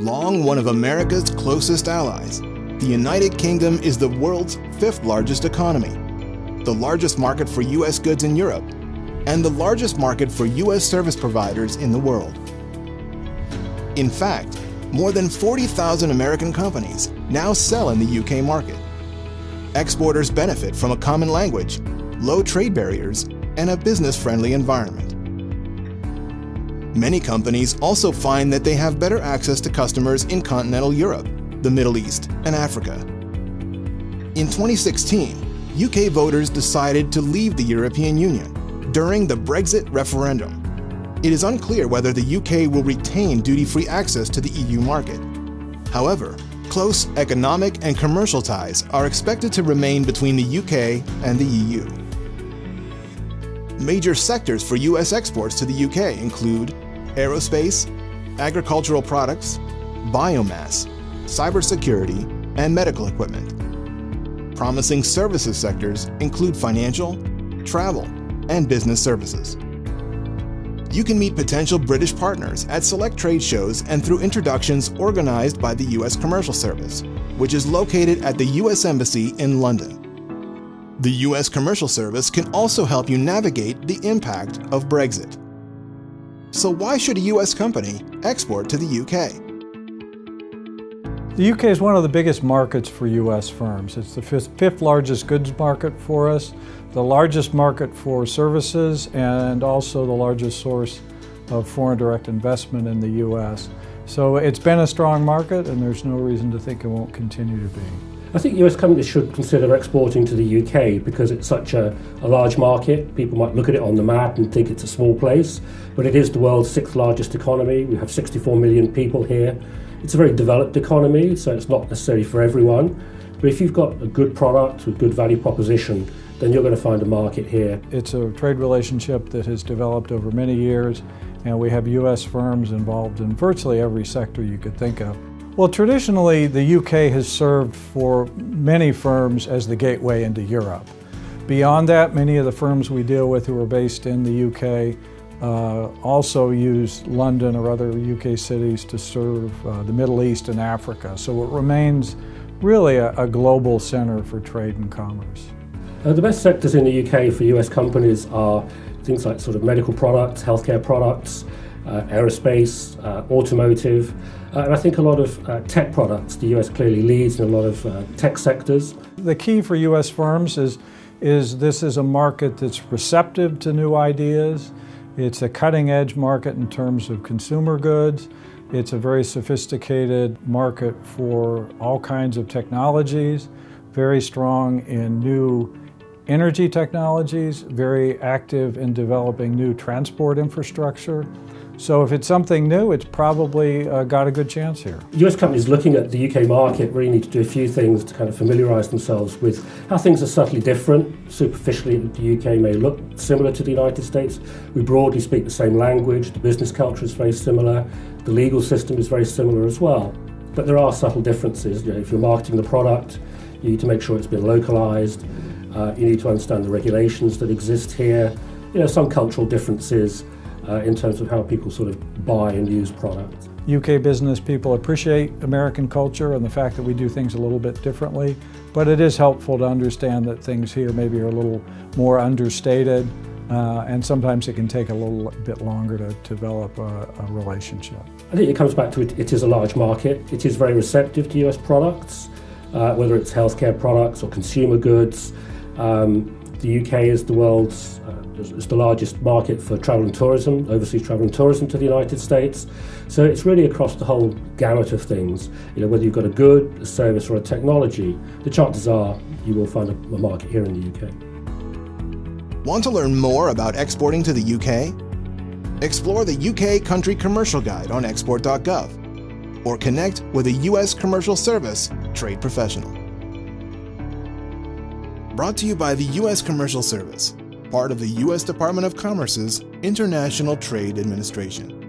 Long one of America's closest allies, the United Kingdom is the world's 5th largest economy, the largest market for U.S. goods in Europe, and the largest market for U.S. service providers in the world. In fact, more than 40,000 American companies now sell in the UK market. Exporters benefit from a common language, low trade barriers, and a business-friendly environment. Many companies also find that they have better access to customers in continental Europe, the Middle East, and Africa. In 2016, UK voters decided to leave the European Union during the Brexit referendum. It is unclear whether the UK will retain duty-free access to the EU market. However, close economic and commercial ties are expected to remain between the UK and the EU. Major sectors for US exports to the UK include aerospace, agricultural products, biomass, cybersecurity, and medical equipment. Promising services sectors include financial, travel, and business services. You can meet potential British partners at select trade shows and through introductions organized by the U.S. Commercial Service, which is located at the U.S. Embassy in London. The U.S. Commercial Service can also help you navigate the impact of Brexit. So why should a U.S. company export to the U.K.? The UK is one of the biggest markets for U.S. firms. It's the fifth largest goods market for us, the largest market for services, and also the largest source of foreign direct investment in the U.S. So it's been a strong market, and there's no reason to think it won't continue to be. I think US companies should consider exporting to the UK because it's such a large market. People might look at it on the map and think it's a small place, but it is the world's 6th largest economy. We have 64 million people here. It's a very developed economy, so it's not necessarily for everyone. But if you've got a good product with good value proposition, then you're going to find a market here. It's a trade relationship that has developed over many years, and we have US firms involved in virtually every sector you could think of. Well, traditionally, the UK has served for many firms as the gateway into Europe. Beyond that, many of the firms we deal with who are based in the UK also use London or other UK cities to serve the Middle East and Africa. So it remains really a global center for trade and commerce. The best sectors in the UK for US companies are things like sort of medical products, healthcare products, aerospace, automotive, and I think a lot of tech products. The US clearly leads in a lot of tech sectors. The key for US firms is this is a market that's receptive to new ideas. It's a cutting-edge market in terms of consumer goods. It's a very sophisticated market for all kinds of technologies, very strong in new energy technologies, very active in developing new transport infrastructure. So if it's something new, it's probably got a good chance here. US companies looking at the UK market really need to do a few things to kind of familiarise themselves with how things are subtly different. Superficially, the UK may look similar to the United States. We broadly speak the same language, the business culture is very similar, the legal system is very similar as well. But there are subtle differences. You know, if you're marketing the product, you need to make sure it's been localised. You need to understand the regulations that exist here. You know, some cultural differences in terms of how people sort of buy and use products. UK business people appreciate American culture and the fact that we do things a little bit differently, but it is helpful to understand that things here maybe are a little more understated, and sometimes it can take a little bit longer to develop a relationship. I think it comes back to it is a large market. It is very receptive to US products, whether it's healthcare products or consumer goods. The UK is the world's is the largest market for travel and tourism, overseas travel and tourism to the United States. So it's really across the whole gamut of things. You know, whether you've got a good, a service or a technology, the chances are you will find a market here in the UK. Want to learn more about exporting to the UK? Explore the UK Country Commercial Guide on export.gov or connect with a US Commercial Service trade professional. Brought to you by the U.S. Commercial Service, part of the U.S. Department of Commerce's International Trade Administration.